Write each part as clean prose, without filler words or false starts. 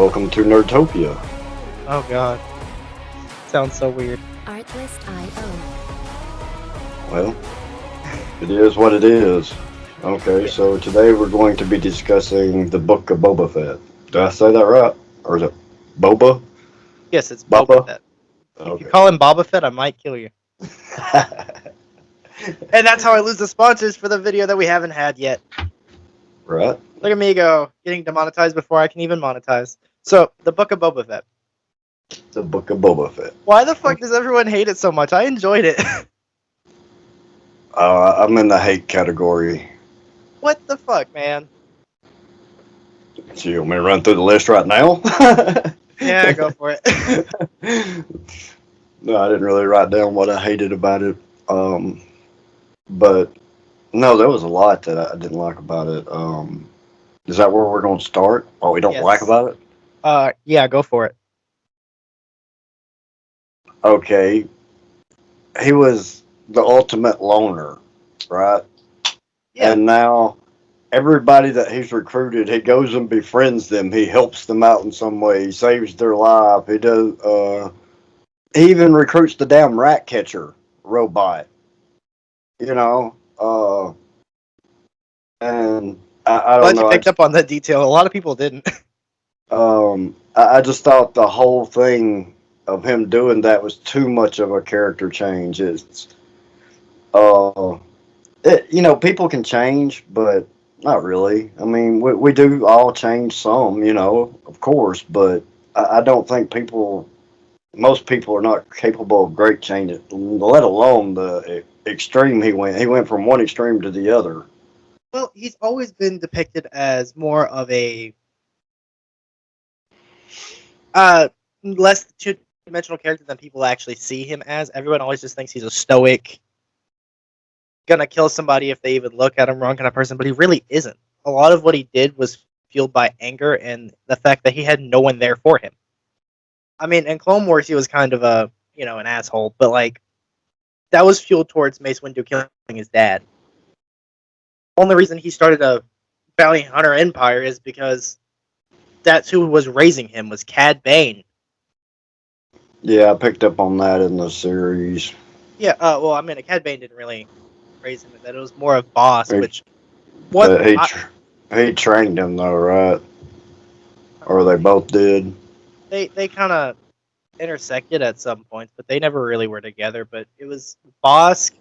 Welcome to NerdTopia. Oh god. Sounds so weird. Artlist.io. Well, it is what it is. Okay, so today we're going to be discussing the book of Boba Fett. Did I say that right? Or is it Boba? Yes, it's Boba? Boba Fett. If Okay. you call him Boba Fett, I might kill you. And that's how I lose the sponsors for the video that we haven't had yet. Right? Look at me go, getting demonetized before I can even monetize. So, the Book of Boba Fett. The book of Boba Fett. Why the fuck does everyone hate it so much? I enjoyed it. I'm in the hate category. What the fuck, man? So you want me to run through the list right now? Yeah, go for it. No, I didn't really write down what I hated about it. But no, there was a lot that I didn't like about it. Is that where we're going to start? What we don't Yes. like about it? Yeah, go for it. Okay, he was the ultimate loner, right? Yeah. And now everybody that he's recruited, he goes and befriends them. He helps them out in some way. He saves their life. He does. He even recruits the damn rat catcher robot. You know. And I don't Glad know. you picked up on that detail. A lot of people didn't. I just thought the whole thing of him doing that was too much of a character change. People can change, but not really. I mean, we do all change some, of course, but I don't think most people are not capable of great change, let alone the extreme he went. He went from one extreme to the other. Well, he's always been depicted as more of a less two-dimensional character than people actually see him as. Everyone always just thinks he's a stoic, gonna kill somebody if they even look at him wrong kind of person, but he really isn't. A lot of what he did was fueled by anger and the fact that he had no one there for him. I mean, in Clone Wars, he was kind of an asshole, but that was fueled towards Mace Windu killing his dad. Only reason he started a bounty hunter empire is because that's who was raising him, was Cad Bane. Yeah, I picked up on that in the series. Yeah, Cad Bane didn't really raise him, that it was more of Boss, He trained him though, right? Or they both did. They kind of intersected at some points, but they never really were together. But it was Bosk,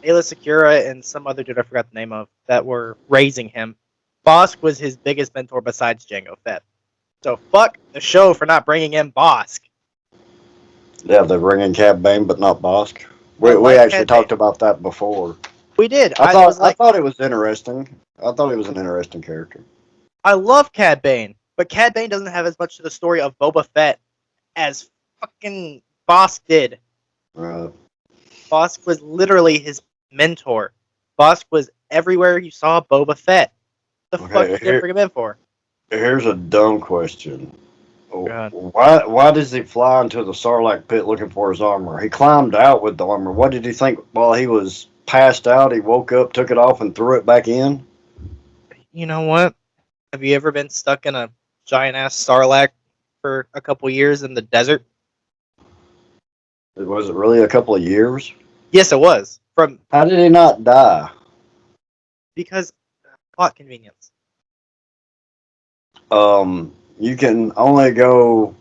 Ayla Secura, and some other dude I forgot the name of that were raising him. Bosk was his biggest mentor besides Jango Fett. So fuck the show for not bringing in Bosk. Yeah, they're bringing Cad Bane, but not Bosk. We actually talked about that before. We did. I thought it was interesting. I thought he was an interesting character. I love Cad Bane, but Cad Bane doesn't have as much to the story of Boba Fett as fucking Bosk did. Right. Bosk was literally his mentor. Bosk was everywhere you saw Boba Fett. The fuck did they bring him in for? Here's a dumb question. God. Why does he fly into the Sarlacc pit looking for his armor? He climbed out with the armor. What did he think while he was passed out? He woke up, took it off, and threw it back in? You know what? Have you ever been stuck in a giant-ass Sarlacc for a couple years in the desert? Was it really a couple of years? Yes, it was. How did he not die? Because plot convenience. You can only go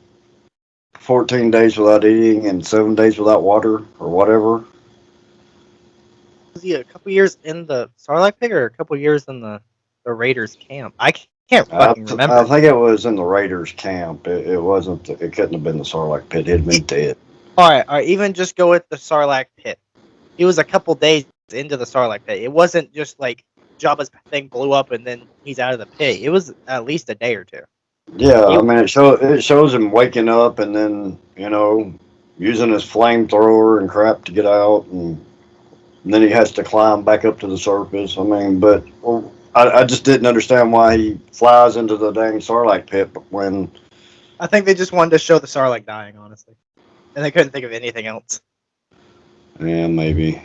14 days without eating and 7 days without water or whatever. Was he a couple years in the Sarlacc pit or a couple years in the Raiders camp? I can't fucking remember. I think it was in the Raiders camp. It wasn't. It couldn't have been the Sarlacc pit. He'd been dead. All right. Even just go with the Sarlacc pit. He was a couple days into the Sarlacc pit. It wasn't just like Jabba's thing blew up and then he's out of the pit. It was at least a day or two. Yeah, I mean, it shows him waking up and then, using his flamethrower and crap to get out, and then he has to climb back up to the surface. I mean, but I just didn't understand why he flies into the dang Sarlacc pit when... I think they just wanted to show the Sarlacc dying, honestly. And they couldn't think of anything else. Yeah, maybe.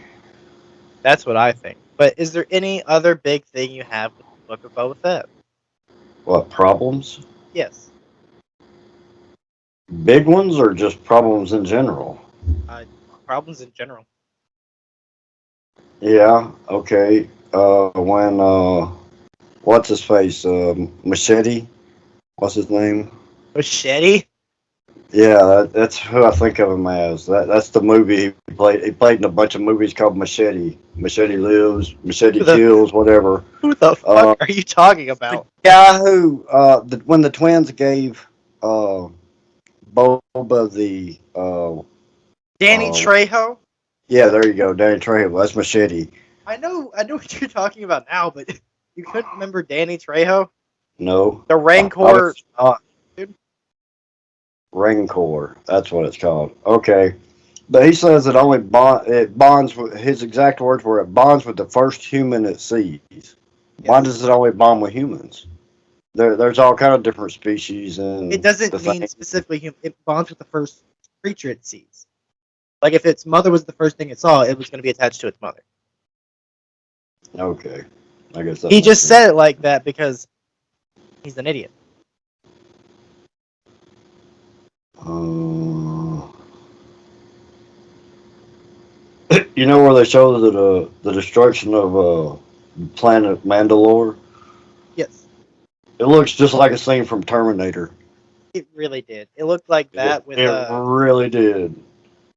That's what I think. But is there any other big thing you have with the Book of Boba Fett? What, problems? Yes. Big ones or just problems in general? Uh, Problems in general. Yeah. Okay. When what's his face? Machete. What's his name? Machete. Yeah, that's who I think of him as. That's the movie he played. He played in a bunch of movies called Machete. Machete Lives, Machete Who the Kills, whatever. who the fuck Uh, are you talking the about? guy who when the twins gave uh Boba the Danny uh Trejo. yeah, there you go, Danny Trejo. That's Machete. I know what you're talking about now, but you couldn't remember Danny Trejo, No, the Rancor obviously not. dude. Rancor. That's what it's called. Okay. But he says it bonds with his exact words were it bonds with the first human it sees. Why Yes. does it only bond with humans? There's all kind of different species It and the doesn't mean thing. specifically human. It bonds with the first creature it sees. Like if its mother was the first thing it saw, it was going to be attached to its mother. Okay, I guess that He makes just sense. said it like that because he's an idiot. Uh, you know where they show the destruction of planet Mandalore? Yes, It looks just like a scene from Terminator. it really did. It looked like It that it really did.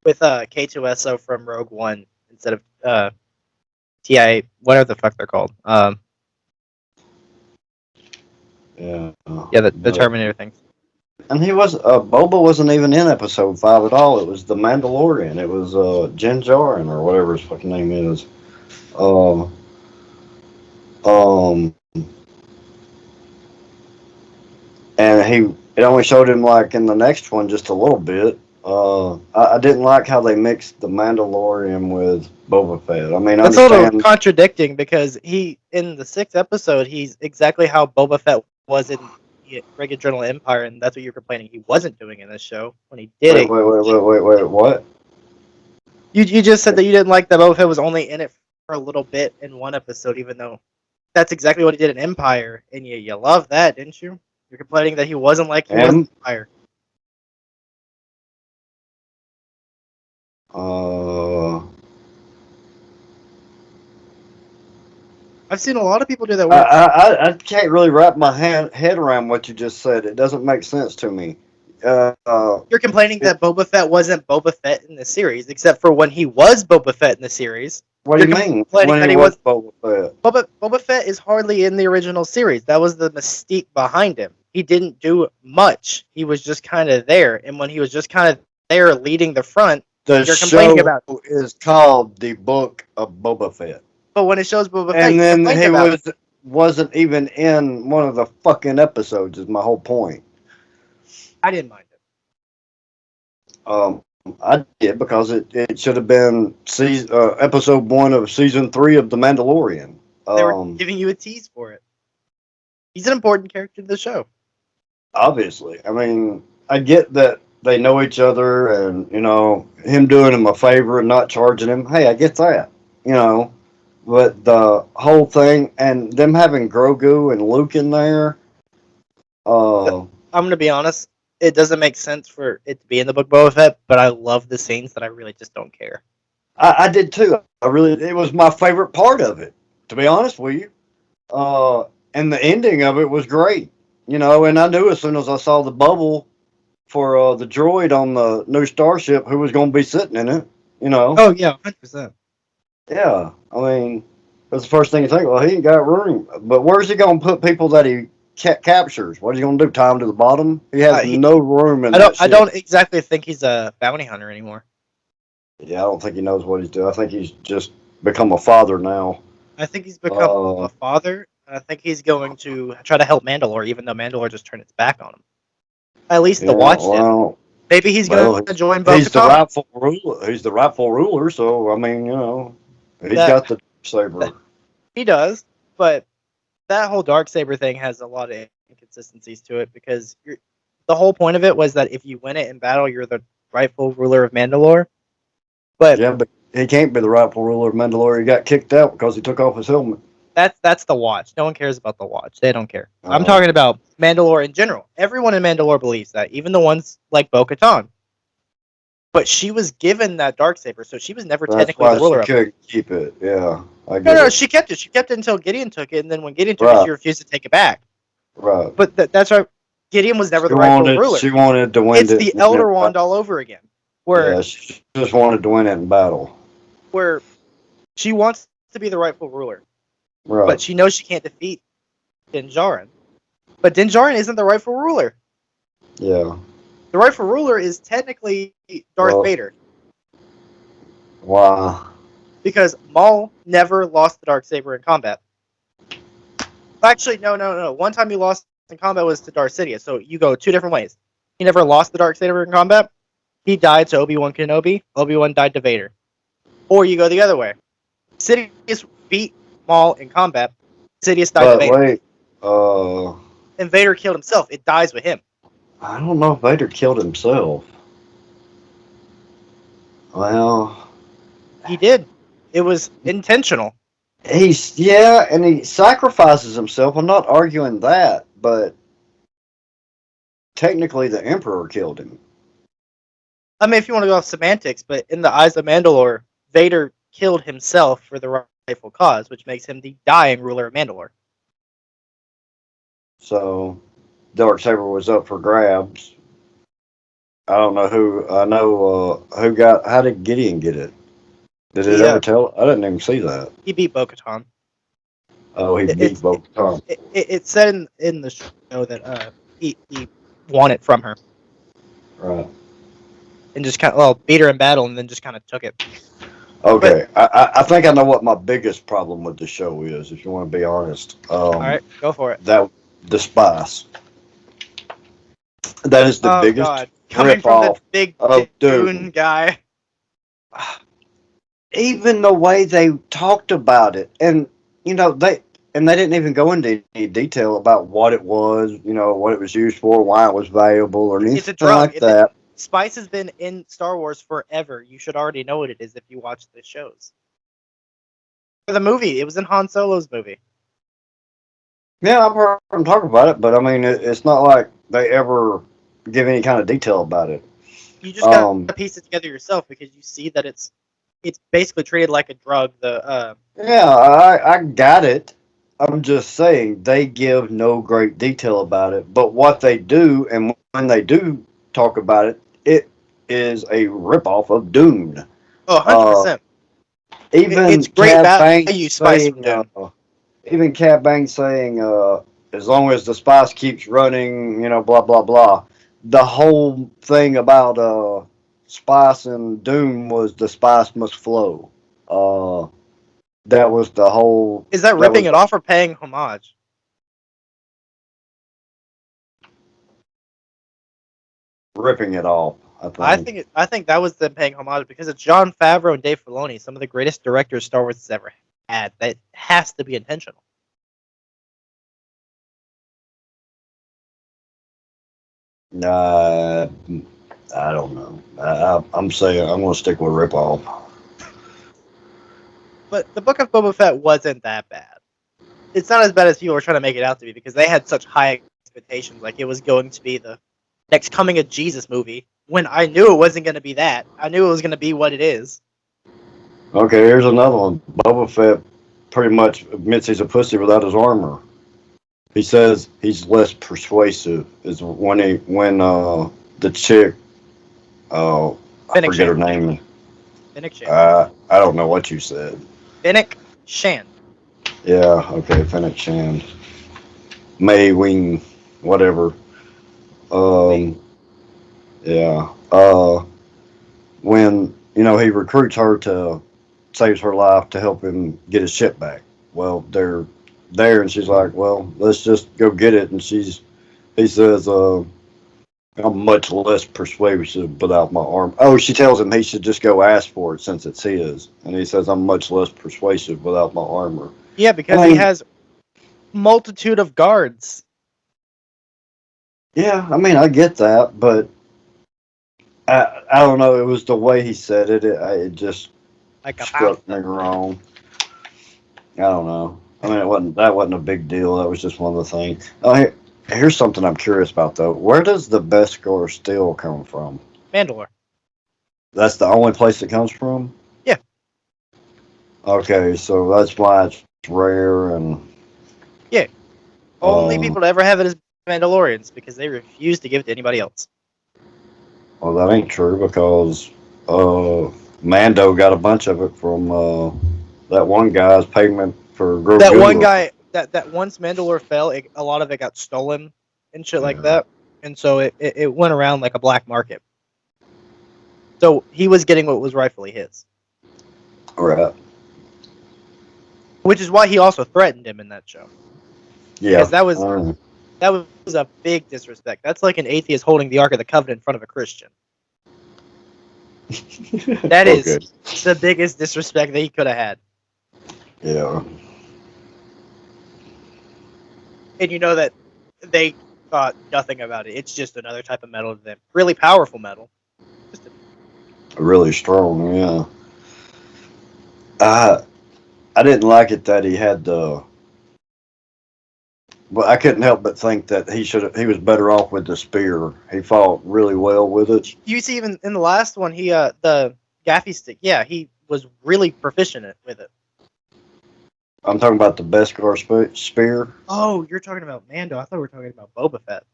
with K2SO from Rogue One instead of TI whatever the fuck they're called. Yeah, Yeah, the but Terminator things. and he was Boba wasn't even in episode 5 at all. It was the Mandalorian. It was Din Djarin or whatever his fucking name is. Uh, um, and he it only showed him like in the next one just a little bit. I didn't like how they mixed the Mandalorian with Boba Fett. I mean, I That's a little understand. contradicting because he in the sixth episode he's exactly how Boba Fett was in the Original Empire, and that's what you're complaining he wasn't doing in this show when he did Wait, it. wait, wait, wait, wait, wait. What? You just said that you didn't like that Boba Fett was only in it for a little bit in one episode, even though that's exactly what he did in Empire, and you love that, didn't you? You're complaining that he wasn't like he was in M? Empire. Uh, I've seen a lot of people do that I, where I can't really wrap my head around what you just said. It doesn't make sense to me. Uh, uh, you're complaining it, that Boba Fett wasn't Boba Fett in the series, except for when he was Boba Fett in the series. what do You're you mean complaining when that he he was was Boba Fett? Boba Fett is hardly in the original series. That was the mystique behind him. He didn't do much. He was just kind of there, and when he was just kind of there leading the front, The you're complaining show about it. is called The Book of Boba Fett, But when it shows Boba Fett, and you then complain he about it. wasn't even in one of the fucking episodes. Is my whole point. I didn't mind it. Um, I did because it should have been episode 1 of season 3 of The Mandalorian. They were Um, giving you a tease for it. He's an important character to the show. obviously, I mean, I get that they know each other, and him doing him a favor and not charging him. Hey, I get that, you know. But the whole thing and them having Grogu and Luke in there, uh, I'm gonna be honest. It doesn't make sense for it to be in the book Boba Fett, but I love the scenes that I really just don't care. I did too. It was my favorite part of it, to be honest with you. Uh, and the ending of it was great, and I knew as soon as I saw the bubble for the droid on the new starship who was going to be sitting in it, you know. Oh yeah, 100%. Yeah, I mean, that's the first thing you think. Well, he ain't got room, but where's he going to put people that he captures? What's he going to do? Tie him to the bottom? He has He, no room in I that don't. I ship. don't exactly think he's a bounty hunter anymore. Yeah, I don't think he knows what he's doing. I think he's just become a father now. I think he's become Uh, a father. And I think he's going to try to help Mandalore, even though Mandalore just turned its back on him. At least yeah, the Watch did. well, Maybe he's well, going to join he's the Bo-Katan. rightful ruler. He's the rightful ruler. So I mean, he's That, got the saber. that he does, but that whole dark saber thing has a lot of inconsistencies to it because the whole point of it was that if you win it in battle, you're the rightful ruler of Mandalore. But Yeah, but he can't be the rightful ruler of Mandalore. He got kicked out because he took off his helmet. That's the Watch. No one cares about the Watch. They don't care. I'm Uh, talking about Mandalore in general. Everyone in Mandalore believes that, even the ones like Bo-Katan. But she was given that darksaber, so she was never that's technically why the she ruler of it. could keep it. Yeah, I No, get no, it. she kept it. She kept it until Gideon took it, and then when Gideon took it, Right, she refused to take it back. right. But that's why Gideon was never She the rightful wanted, ruler. she wanted to win It's it. the Elder Wand all over again, where Yeah, she just wanted to win it in battle. where she wants to be the rightful ruler, Right. but she knows she can't defeat Din Djarin. But Din Djarin isn't the rightful ruler. Yeah. The rightful ruler is technically Darth Well, Vader, why? because Maul never lost the darksaber in combat. Actually, no. One time he lost in combat was to Darth Sidious, so you go two different ways. He never lost the darksaber in combat. He died to Obi-Wan Kenobi. Obi-Wan died to Vader. Or you go the other way. Sidious beat Maul in combat. Sidious died to But Vader. wait, And Vader killed himself. It dies with him. I don't know if Vader killed himself. Well, He did. It was intentional. and he sacrifices himself. I'm not arguing that, but technically the Emperor killed him. I mean, if you want to go off semantics, but in the eyes of Mandalore, Vader killed himself for the rightful cause, which makes him the dying ruler of Mandalore. So Darksaber was up for grabs. I don't know who. I know who got. How did Gideon get it? Did it He ever tell? I didn't even see that. he beat Bo-Katan. Oh, he beat both Tom. It said in the show that he won it from her Right. and just kind of beat her in battle and then just kind of took it. Okay. I think I know what my biggest problem with the show is. If you want to be honest. All right, go for it. That the spice. That is the biggest God. Coming from the rip-off big of Dune guy. Even the way they talked about it, and they didn't even go into any detail about what it was, what it was used for, why it was valuable, or anything It's a drug. like that. Spice has been in Star Wars forever. You should already know what it is if you watch the shows. For the movie, it was in Han Solo's movie. Yeah, I've heard them talk about it, but I mean, it's not like they ever give any kind of detail about it. You just got to piece it together yourself because you see that it's basically treated like a drug. Yeah, I got it. I'm just saying they give no great detail about it, but what they do, and when they do talk about it, it is a ripoff of Dune. 100%. Even It's great Cad value Bane spice saying, from Dune. even Cad Bane saying, as long as the spice keeps running, blah blah blah. The whole thing about spice and Dune was the spice must flow. That was the whole. Is that ripping it off or paying homage? Ripping it off. I think that was them paying homage because it's Jon Favreau and Dave Filoni, some of the greatest directors Star Wars has ever had. That has to be intentional. I don't know. I'm saying I'm going to stick with rip off. But the Book of Boba Fett wasn't that bad. It's not as bad as people were trying to make it out to be because they had such high expectations. Like it was going to be the next Coming of Jesus movie. When I knew it wasn't going to be that. I knew it was going to be what it is. Okay, here's another one. Boba Fett pretty much admits he's a pussy without his armor. He says he's less persuasive. Is when the chick, I forget her name. Fennec Shand. I don't know what you said. Fennec Shand. Yeah, okay, Fennec Shand. May Wing, whatever. Yeah. When, he recruits her to saves her life to help him get his ship back. Well, they're there and she's like, well, let's just go get it. And he says, I'm much less persuasive without my arm. Oh, she tells him he should just go ask for it since it's his. And he says, I'm much less persuasive without my armor. Yeah, because he has multitude of guards. Yeah, I mean, I get that, but I don't know. It was the way he said it. It just struck me wrong. I don't know. I mean, that wasn't a big deal. That was just one of the things. Here's something I'm curious about though. Where does the Beskar steel come from? Mandalore. That's the only place it comes from. Yeah. Okay, so that's why it's rare and. Yeah. Only Um, people to ever have it is Mandalorians because they refuse to give it to anybody else. well, that ain't true because Mando got a bunch of it from that one guy's payment for Grogu. That one guy that once Mandalore fell, a lot of it got stolen and shit like that, and so it went around like a black market. So he was getting what was rightfully his. Right. Which is why he also threatened him in that show. Yeah. Because that was a big disrespect. That's like an atheist holding the Ark of the Covenant in front of a Christian. That is the biggest disrespect that he could have had. Yeah. And you know that they thought nothing about it. It's just another type of metal to them. Really powerful metal. Really strong, yeah. I didn't like it that he had the. But I couldn't help but think that he was better off with the spear. He fought really well with it. You see, even in the last one, he the gaffy stick. Yeah, he was really proficient with it. I'm talking about the Beskar spear. Oh, you're talking about Mando. I thought we were talking about Boba Fett.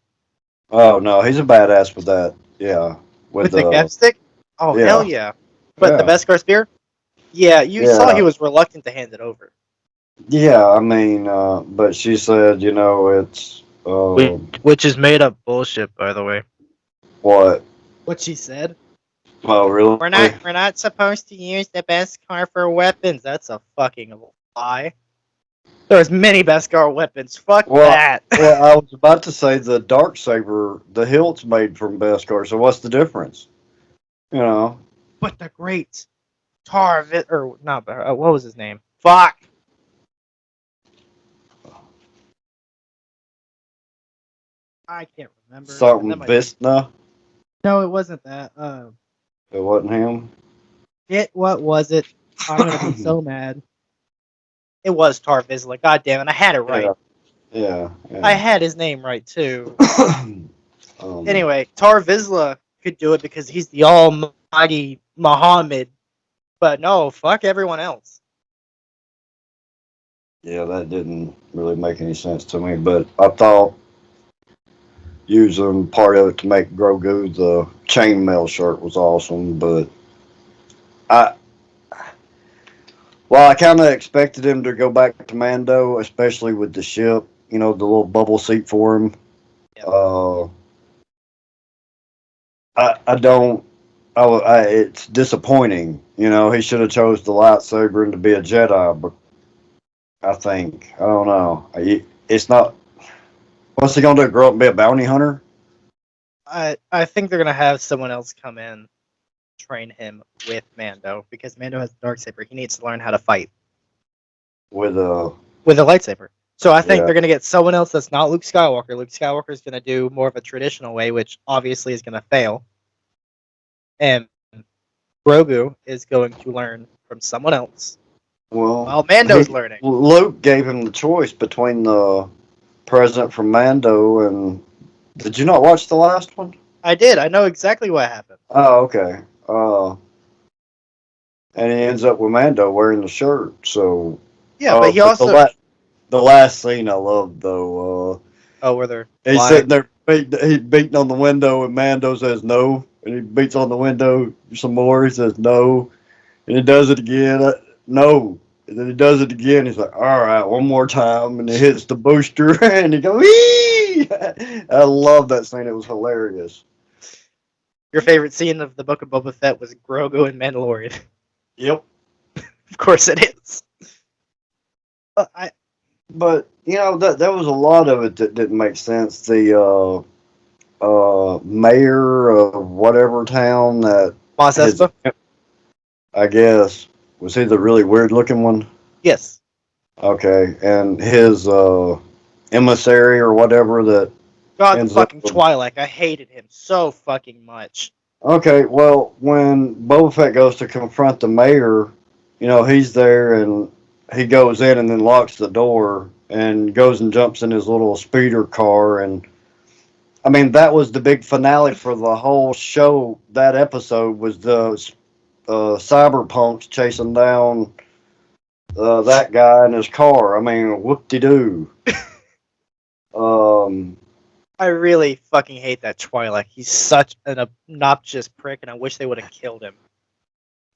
Oh no, he's a badass with that. Yeah, With the gaff stick. Oh yeah. Hell yeah! But the Beskar spear. Yeah, you saw he was reluctant to hand it over. Yeah, I mean, but she said, it's which is made up bullshit, by the way. What? What she said? Oh, really? We're not supposed to use the Beskar for weapons. That's a fucking lie. There's many Beskar weapons. Fuck that. Well, I was about to say the Darksaber, the hilt's made from Beskar. So what's the difference? But the great or not? What was his name? Fuck. I can't remember. Something Vistna? No, it wasn't that. It wasn't him? What was it? I'm gonna be so mad. It was Tar Vizsla. God damn it, I had it right. Yeah. I had his name right too. Anyway, Tar Vizsla could do it because he's the almighty Muhammad. But no, fuck everyone else. Yeah, that didn't really make any sense to me, but I thought using part of it to make Grogu the chainmail shirt was awesome, but I kind of expected him to go back to Mando, especially with the ship, the little bubble seat for him. Yep. It's disappointing. He should have chose the lightsaber and to be a Jedi, but I don't know. It's not. What's he gonna do? Grow up and be a bounty hunter? I think they're gonna have someone else come in, train him with Mando because Mando has the Darksaber. He needs to learn how to fight with a lightsaber. So I think they're gonna get someone else that's not Luke Skywalker. Luke Skywalker is gonna do more of a traditional way, which obviously is gonna fail. And Grogu is going to learn from someone else. Well, while Mando's learning. Luke gave him the choice between the present from Mando and. Did you not watch the last one? I did. I know exactly what happened. Oh, okay. And he ends up with Mando wearing the shirt. So yeah, but he also the last scene I loved though. Where they're he's sitting there, he's beating on the window, and Mando says no, and he beats on the window some more. He says no, and he does it again. No. And then he does it again. He's like, all right, one more time. And he hits the booster and he goes, wee! I love that scene. It was hilarious. Your favorite scene of the Book of Boba Fett was Grogu and Mandalorian. Yep. Of course it is. But there was a lot of it that didn't make sense. The mayor of whatever town that. Mos Espa? I guess. Was he the really weird looking one? Yes. Okay, and his emissary or whatever that. God fucking Twi'lek. I hated him so fucking much. Okay, well, when Boba Fett goes to confront the mayor, he's there and he goes in and then locks the door and goes and jumps in his little speeder car. And I mean, that was the big finale for the whole show. That episode was the cyberpunks chasing down that guy in his car. I mean, whoop-de-doo. Um, I really fucking hate that Twi'lek. He's such an obnoxious prick, and I wish they would have killed him.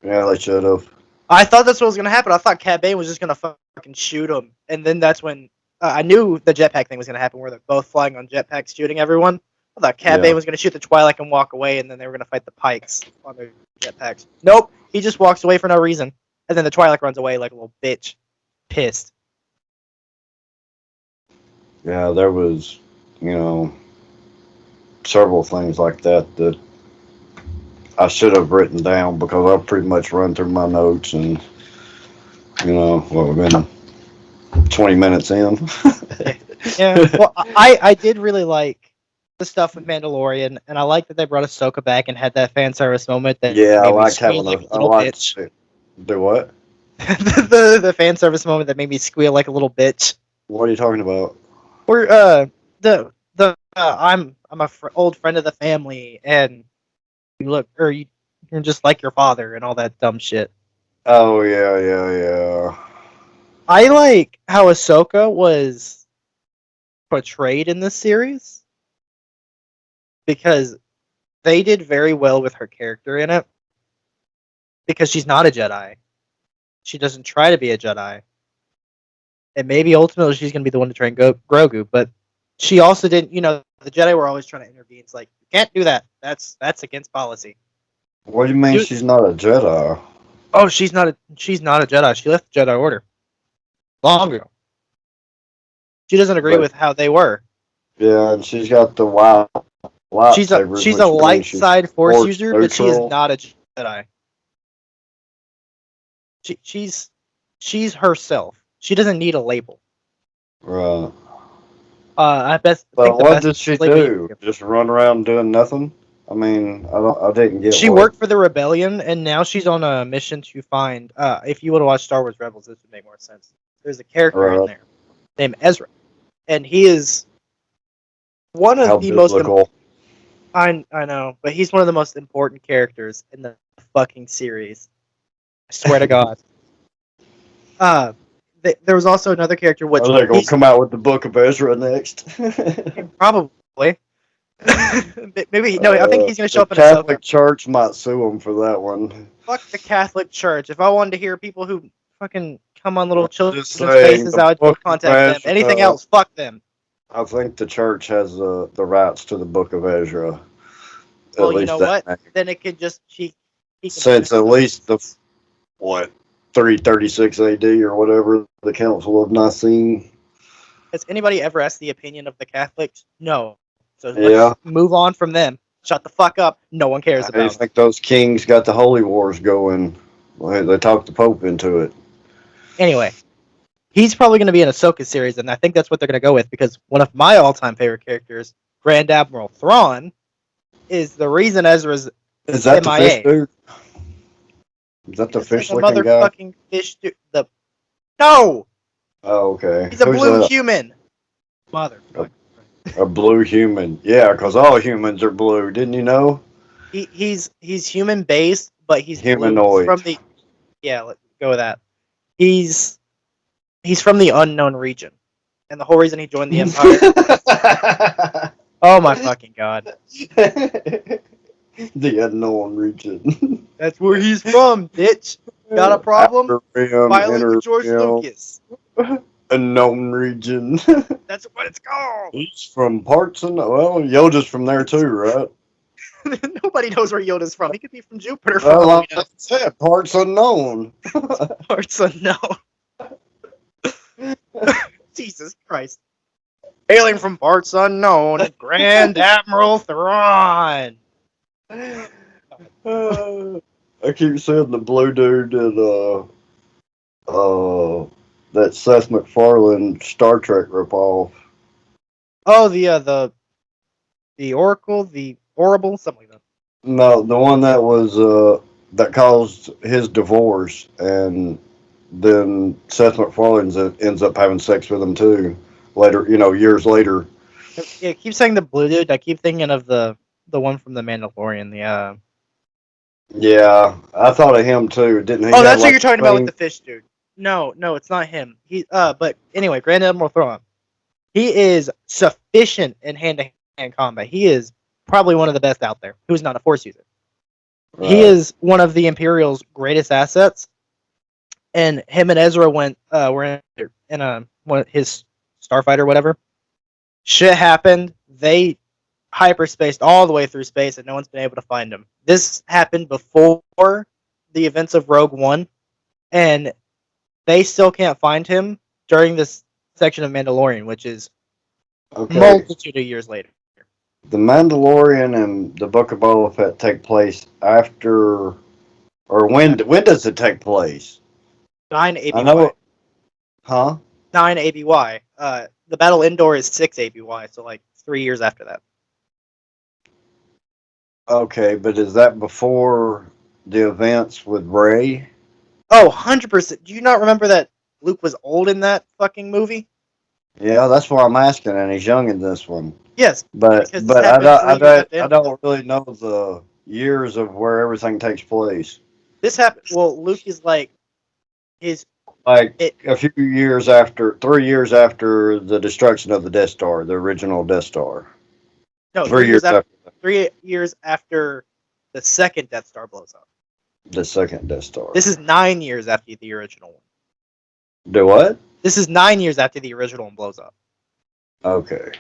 yeah, they should have. I thought that's what was gonna happen. I thought Cad Bane was just gonna fucking shoot him, and then that's when I knew the jetpack thing was gonna happen, where they're both flying on jetpacks shooting everyone. I thought Cad Bane was gonna shoot the Twi'lek and walk away, and then they were gonna fight the Pikes on their jetpacks. Nope, he just walks away for no reason, and then the Twi'lek runs away like a little bitch, pissed. Yeah, there was, several things like that I should have written down because I've pretty much run through my notes and, we've been 20 minutes in. Yeah, well, I did really like the stuff with Mandalorian, and I like that they brought Ahsoka back and had that fan service moment. That Yeah, I made me liked squeal having like a little bitch. Do what? the fan service moment that made me squeal like a little bitch. What are you talking about? Where I'm a old friend of the family, and you're just like your father and all that dumb shit. Oh, yeah. I like how Ahsoka was portrayed in this series because they did very well with her character in it because she's not a Jedi. She doesn't try to be a Jedi. And maybe ultimately she's going to be the one to train Grogu, but she also didn't, the Jedi were always trying to intervene. It's like, you can't do that. That's against policy. What do you mean she's not a Jedi? Oh, she's not a Jedi. She left the Jedi Order long ago. She doesn't agree with how they were. Yeah, and she's got the wild lightsabers. She's a light side force user, but she is not a Jedi. She's herself. She doesn't need a label. Right. I bet. But what did she do? Just run around doing nothing? I mean, I didn't get. She worked for the rebellion, and now she's on a mission to find. If you would have watched Star Wars Rebels, this would make more sense. There's a character in there named Ezra, and he is one of the most. I know, but he's one of the most important characters in the fucking series. I swear to God. There was also another character. Which they're gonna come out with the Book of Ezra next. Probably. Maybe no. I think he's gonna show up in the Catholic Church might sue him for that one. Fuck the Catholic Church. If I wanted to hear people who fucking come on little children's faces, I would contact them. Anything else, fuck them. I think the church has the rights to the Book of Ezra. Well, you know what? Then it could just since at least the 336 AD or whatever, the Council of Nicene. Has anybody ever asked the opinion of the Catholics? No. So let's move on from them. Shut the fuck up. No one cares about it. I think those kings got the holy wars going. They talked the Pope into it. Anyway, he's probably going to be in a Ahsoka series, and I think that's what they're going to go with, because one of my all-time favorite characters, Grand Admiral Thrawn, is the reason Ezra's Is that MIA. the fish dude? Is that the fish-looking guy? Motherfucking fish dude. No! Oh, okay. He's a blue human. Motherfucker. A blue human. Yeah, because all humans are blue. Didn't you know? He's human based, but he's humanoid. From the let's go with that. He's from the unknown region, and the whole reason he joined the Empire. Oh my fucking God! The unknown region. That's where he's from, bitch. Got a problem? Violate with George Lucas. Unknown region. That's what it's called. He's from parts of Yoda's from there too, right? Nobody knows where Yoda's from. He could be from Jupiter. Like I said, parts unknown. Parts unknown. Jesus Christ. Hailing from parts unknown, Grand Admiral Thrawn. I keep saying the blue dude and that Seth MacFarlane Star Trek ripoff. Oh, the Oracle, the Horrible, something like that. No, the one that was that caused his divorce, and then Seth MacFarlane ends up having sex with him too. Later, years later. Yeah, I keep saying the blue dude. I keep thinking of the one from the Mandalorian. The Yeah, I thought of him too. Didn't he oh, have that's what like you're talking a about with the thing? fish dude. No, no, it's not him. But anyway, Grand Admiral Thrawn. He is sufficient in hand-to-hand combat. He is probably one of the best out there. Who's not a Force user. He Right. is one of the Imperial's greatest assets. And him and Ezra were in his starfighter, or whatever. Shit happened. They hyperspaced all the way through space, and no one's been able to find him. This happened before the events of Rogue One, and they still can't find him during this section of Mandalorian, which is Okay. multitude of years later. The Mandalorian and the Book of Boba Fett take place after, or when does it take place? 9 I ABY. know, huh? 9 ABY. The Battle Indoor is 6 ABY, so like 3 years after that. Okay, but is that before the events with Rey? Oh, 100%. Do you not remember that Luke was old in that fucking movie? Yeah, that's why I'm asking, and he's young in this one. Yes, But because this but I happened don't I 3 years don't after I Endor. don't really know the years of where everything takes place. This happened. Well, Luke is like his. Like It. a few years after, 3 years after the destruction of the Death Star, the original Death Star. No, 3 years after 3 years after the second Death Star blows up. the second Death Star. This is 9 years after the original one. Do what? This is 9 years after the original one blows up. Okay.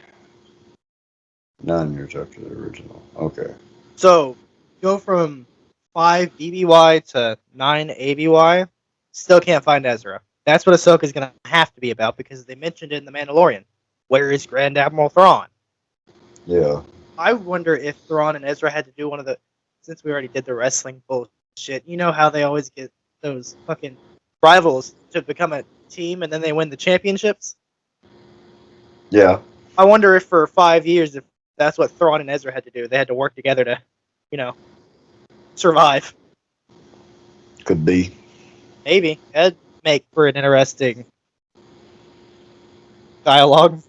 9 years after the original. Okay. So go from 5 BBY to 9 ABY. Still can't find Ezra. That's what Ahsoka is going to have to be about because they mentioned it in The Mandalorian. Where is Grand Admiral Thrawn? Yeah. I wonder if Thrawn and Ezra had to do one of the. Since we already did the wrestling bullshit, you know how they always get those fucking rivals to become a team and then they win the championships? Yeah. I wonder if for 5 years, if that's what Thrawn and Ezra had to do. They had to work together to, you know, survive. Could be. Maybe. That'd make for an interesting dialogue.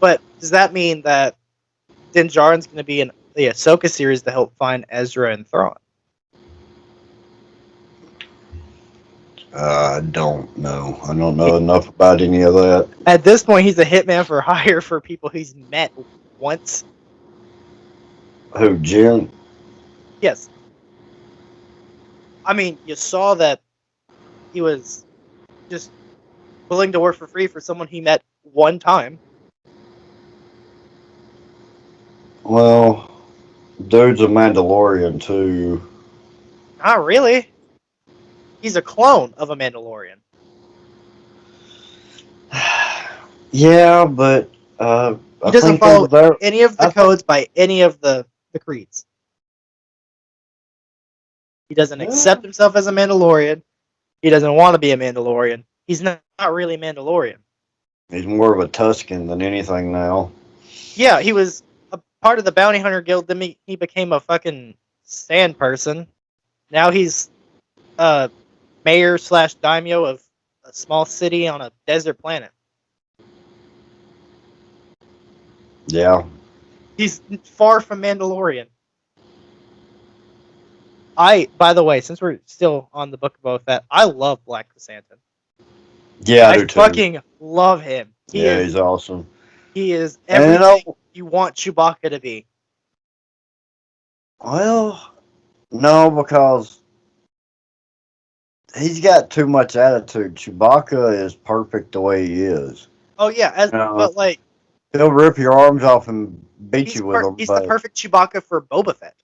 But does that mean that Din Djarin's going to be in the Ahsoka series to help find Ezra and Thrawn? I don't know. I don't know enough about any of that. At this point, he's a hitman for hire for people he's met once. Who, Jin? Yes. I mean, you saw that he was just willing to work for free for someone he met one time. Well, dude's a Mandalorian too. Not really. He's a clone of a Mandalorian. Yeah, but He I doesn't think follow there. any of the codes by any of the creeds. He doesn't accept himself as a Mandalorian. He doesn't want to be a Mandalorian. He's not really a Mandalorian. He's more of a Tuscan than anything now. Yeah, he was a part of the Bounty Hunter Guild. Then he became a fucking sand person. Now he's a mayor / daimyo of a small city on a desert planet. Yeah. He's far from Mandalorian. By the way, since we're still on the Book of Boba Fett, I love Black Chrysanthemum. Yeah, I I do too. fucking love him. He's awesome. He is And everything you want Chewbacca to be. Well, no, because he's got too much attitude. Chewbacca is perfect the way he is. Oh yeah, but like he'll rip your arms off and beat you with them. He's the perfect Chewbacca for Boba Fett.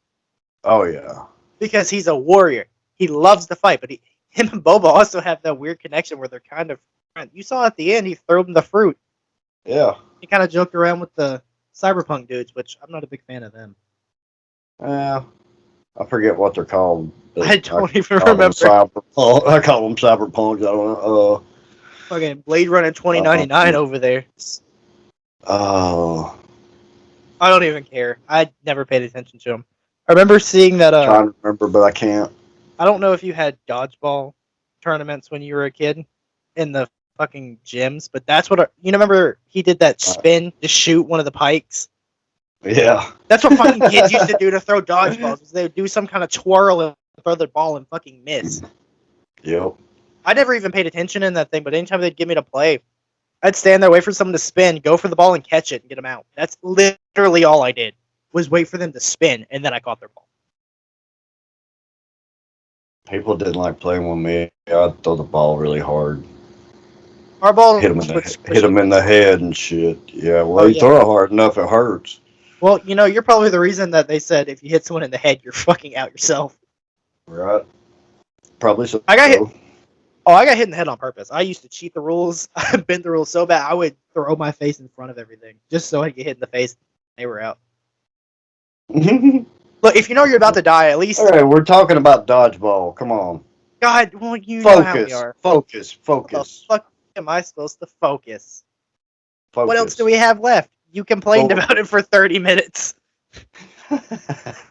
Oh yeah. Because he's a warrior. He loves to fight, but him and Boba also have that weird connection where they're kind of friends. You saw at the end he threw him the fruit. Yeah. He kind of joked around with the cyberpunk dudes, which I'm not a big fan of them. Yeah. I forget what they're called. I don't even remember. I call them cyberpunks. I don't know. Fucking Blade Runner 2099 over there. Oh. I don't even care. I never paid attention to him. I remember seeing that. Trying to remember, but I can't. I don't know if you had Dodgeball tournaments when you were a kid in the fucking gyms, but that's what you remember. He did that spin to shoot one of the pikes. Yeah. That's what fucking kids used to do to throw dodgeballs. Was they would do some kind of twirl and throw the ball and fucking miss. Yep. I never even paid attention in that thing, but anytime they'd give me to play, I'd stand there, wait for someone to spin, go for the ball and catch it and get them out. That's literally all I did, was wait for them to spin, and then I caught their ball. People didn't like playing with me. I'd throw the ball really hard. Our ball Hit them in the head and shit. Yeah, well, you throw it hard enough, it hurts. Well, you're probably the reason that they said if you hit someone in the head, you're fucking out yourself. Right. Probably so. I got hit. Oh, I got hit in the head on purpose. I used to cheat the rules. I bent the rules so bad, I would throw my face in front of everything just so I'd get hit in the face. They were out. Look, if you know you're about to die, at least... All right, we're talking about dodgeball. Come on. God, well, you know how we are. Focus. What the fuck am I supposed to focus? What else do we have left? You complained about it for 30 minutes.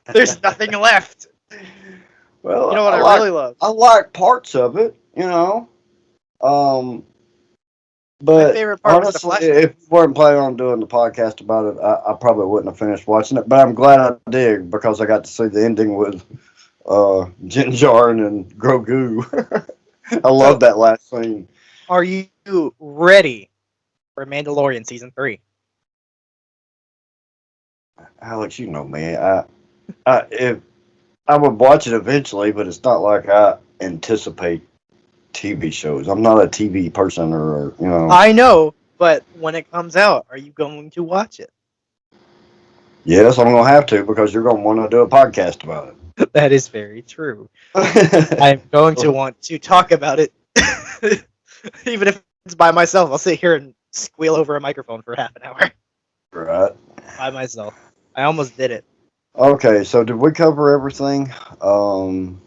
There's nothing left. Well, you know what I really love? I like parts of it, but my favorite part honestly, if we weren't planning on doing the podcast about it, I probably wouldn't have finished watching it. But I'm glad I did because I got to see the ending with Din Djarin and Grogu. I love that last scene. Are you ready for Mandalorian season 3? Alex, you know me. If I would watch it eventually, but it's not like I anticipate TV shows. I'm not a TV person, or I know, but when it comes out, are you going to watch it? Yes, I'm going to have to because you're going to want to do a podcast about it. That is very true. I'm going to want to talk about it, even if it's by myself. I'll sit here and squeal over a microphone for half an hour. Right. By myself. I almost did it. Okay, so did we cover everything? I'm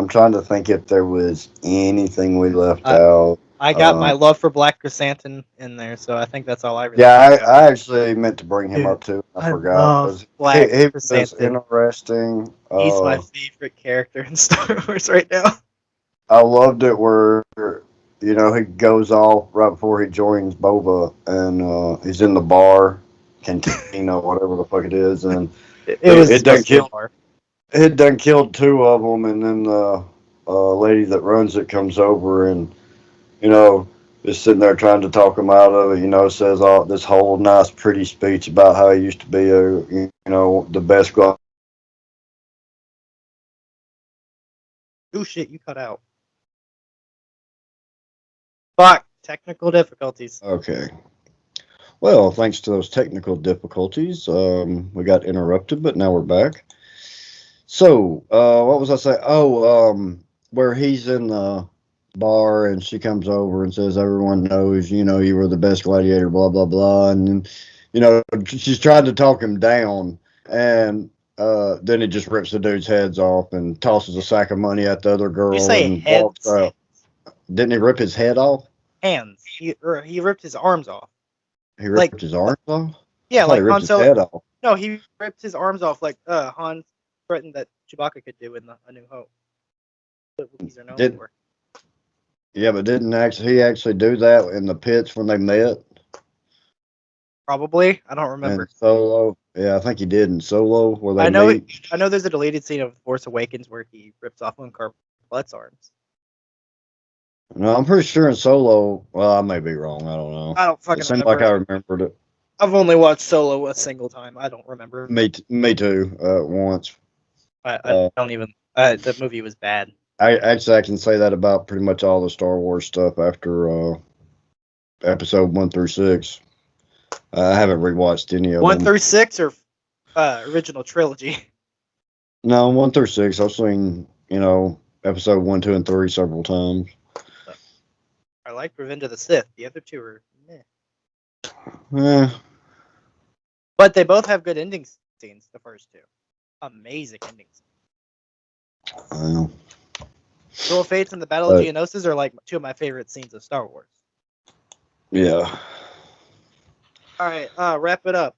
trying to think if there was anything we left out. I got my love for Black Chrysanthemum in there, so I think that's all I really I actually meant to bring him up too. I forgot. Black he Chrysanthemum. was interesting. He's my favorite character in Star Wars right now. I loved it where he goes off right before he joins Boba, and he's in the bar, cantina, whatever the fuck it is, and it done killed 2 of them, and then the lady that runs it comes over and is sitting there trying to talk him out of it. Says all this whole nice, pretty speech about how he used to be the best guy. Oh shit! You cut out. Fuck! Technical difficulties. Okay. Well, thanks to those technical difficulties, we got interrupted, but now we're back. So, what was I saying? Oh, where he's in the bar and she comes over and says, everyone knows, you were the best gladiator, blah, blah, blah. And then, she's trying to talk him down. And then he just rips the dude's heads off and tosses a sack of money at the other girl. You say and heads? Walks out. Didn't he rip his head off? Hands. He ripped his arms off. He ripped his arms off? Yeah, like he ripped Han his Solo. head off. No, he ripped his arms off like Han threatened that Chewbacca could do in A New Hope. What Wookiees are known for. Yeah, but didn't he actually do that in the pits when they met? Probably. I don't remember. And Solo. Yeah, I think he did in Solo where they meet. I know there's a deleted scene of Force Awakens where he rips off Unkar Plutt's arms. No, I'm pretty sure in Solo. Well, I may be wrong. I don't know. I don't fucking remember. It seemed like I remembered it. I've only watched Solo a single time. I don't remember. Me too. Once. I don't even. The movie was bad. I can say that about pretty much all the Star Wars stuff after episode 1 through 6. I haven't rewatched any of them. 1 through 6 or original trilogy? No, 1 through 6. I've seen episode 1, 2, and 3 several times. I like Revenge of the Sith. The other 2 are meh. Yeah. But they both have good ending scenes. The first 2, amazing endings. Duel Fates and the Battle of Geonosis are like 2 of my favorite scenes of Star Wars. Yeah. All right, wrap it up.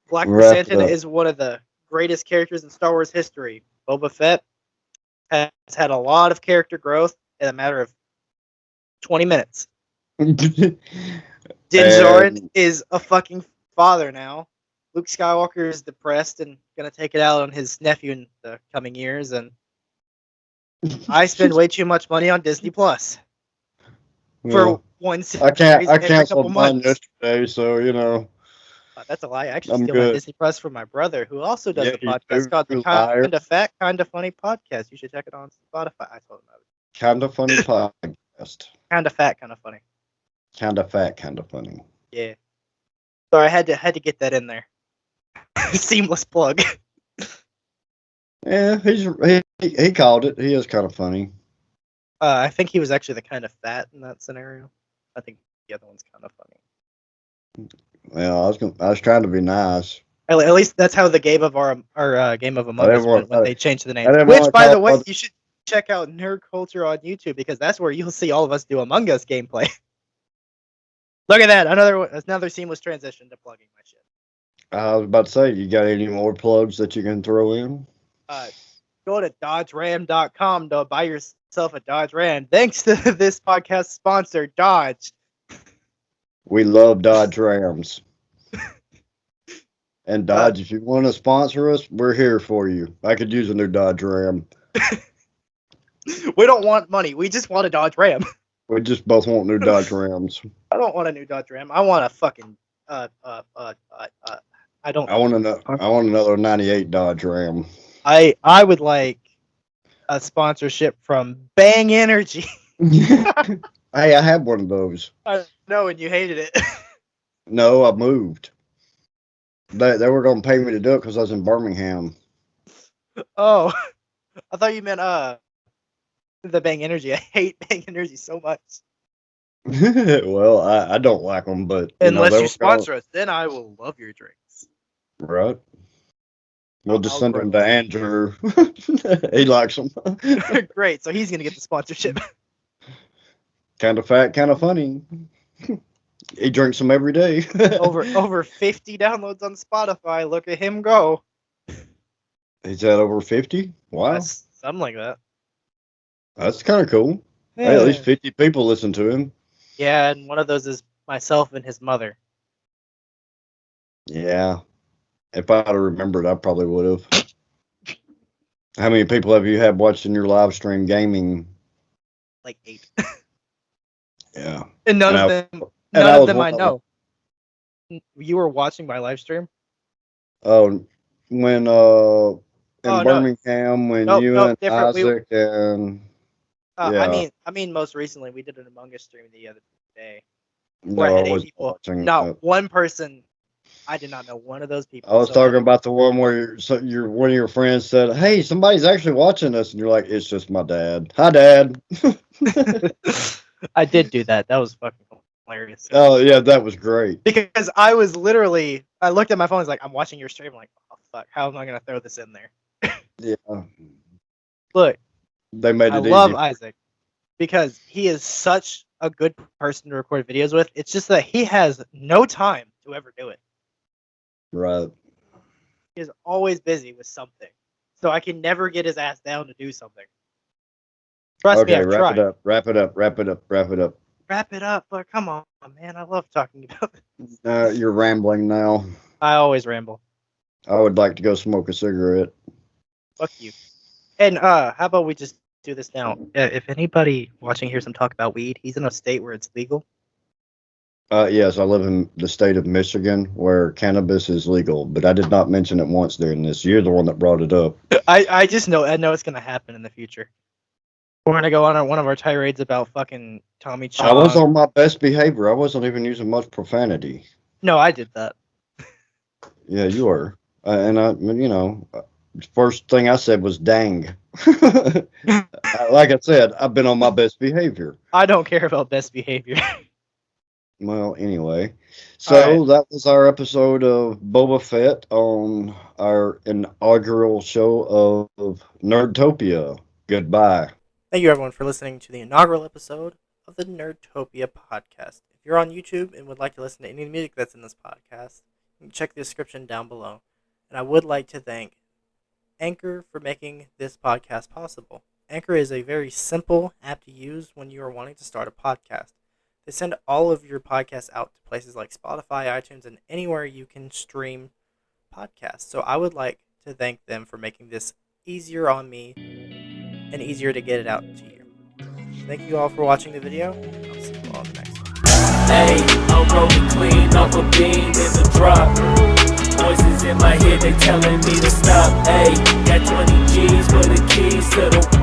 Black Chrysanthemum is one of the greatest characters in Star Wars history. Boba Fett, has had a lot of character growth in a matter of 20 minutes. Din Djarin is a fucking father now. Luke Skywalker is depressed and gonna take it out on his nephew in the coming years, and I spend way too much money on Disney Plus for one I series every couple canceled mine months. yesterday, so That's a lie. I actually I'm steal my good. Disney Plus from my brother, who also does a Yeah, you podcast called the do, liar. Kind of Fat, Kind of Funny podcast. You should check it on Spotify. I told him I would. Kind of funny podcast. Kind of fat, kind of funny. Kind of fat, kind of funny. Yeah. So I had to get that in there. Seamless plug. Yeah, he called it. He is kind of funny. I think he was actually the kind of fat in that scenario. I think the other one's kind of funny. Well, I was trying to be nice. At least that's how the game of our game of Among Us went when they changed the name. Which, by the way, you should check out Nerd Culture on YouTube, because that's where you'll see all of us do Among Us gameplay. Look at that! Another seamless transition to plugging my shit. I was about to say, you got any more plugs that you can throw in? Go to DodgeRam.com to buy yourself a Dodge Ram. Thanks to this podcast sponsor, Dodge. We love Dodge Rams. And Dodge, if you want to sponsor us, we're here for you. I could use a new Dodge Ram. We don't want money. We just want a Dodge Ram. We just both want new Dodge Rams. I don't want a new Dodge Ram. I want a fucking I want another 98 Dodge Ram. I would like a sponsorship from Bang Energy. Hey, I had one of those. I know, and you hated it. No, I moved. They were going to pay me to do it because I was in Birmingham. Oh, I thought you meant the Bang Energy. I hate Bang Energy so much. Well, I don't like them, but unless you sponsor us, then I will love your drinks. Right. We'll just send them to Andrew. He likes them. Great. So he's going to get the sponsorship. Kind of fat, kind of funny. He drinks them every day. over 50 downloads on Spotify. Look at him go. He's at over 50? Wow. Something like that. That's kind of cool. Yeah. Hey, at least 50 people listen to him. Yeah, and one of those is myself and his mother. Yeah. If I'd have remembered, I probably would have. How many people have you had watching your live stream gaming? Like 8. Yeah. And none of them I know. You were watching my live stream? Oh, when Birmingham, when you and Isaac and yeah. I mean most recently we did an Among Us stream the other day. No, I was watching. Not one person. I did not know one of those people. I was talking about the one where one of your friends said, "Hey, somebody's actually watching us," and you're like, "It's just my dad." Hi, Dad. I did do that. That was fucking hilarious. Oh yeah, that was great. Because I looked at my phone. I was like, I'm watching your stream. I'm like, oh fuck, how am I gonna throw this in there? Yeah. Look, they made it easy. I love Isaac because he is such a good person to record videos with. It's just that he has no time to ever do it. Right. He is always busy with something, so I can never get his ass down to do something. Trust me, I've tried. Wrap it up. Wrap it up, but come on, man. I love talking about this. You're rambling now. I always ramble. I would like to go smoke a cigarette. Fuck you. And how about we just do this now? If anybody watching hears him talk about weed, he's in a state where it's legal. Yes, I live in the state of Michigan where cannabis is legal, but I did not mention it once during this. You're the one that brought it up. I just know. I know it's gonna happen in the future. We're gonna go on one of our tirades about fucking Tommy Chong. I was on my best behavior. I wasn't even using much profanity. No, I did that. Yeah, you were. First thing I said was dang. Like I said, I've been on my best behavior. I don't care about best behavior. Well, anyway. So that was our episode of Boba Fett on our inaugural show of NerdTopia. Goodbye. Thank you, everyone, for listening to the inaugural episode of the NerdTopia podcast. If you're on YouTube and would like to listen to any music that's in this podcast, you can check the description down below. And I would like to thank Anchor for making this podcast possible. Anchor is a very simple app to use when you are wanting to start a podcast. They send all of your podcasts out to places like Spotify, iTunes, and anywhere you can stream podcasts. So I would like to thank them for making this easier on me and easier to get it out to you. Thank you all for watching the video. I'll see you all in the next one. Hey, I'm rolling clean off a beam in the drop. Voices in my head, they telling me to stop. Hey, got 20 G's for the keys to the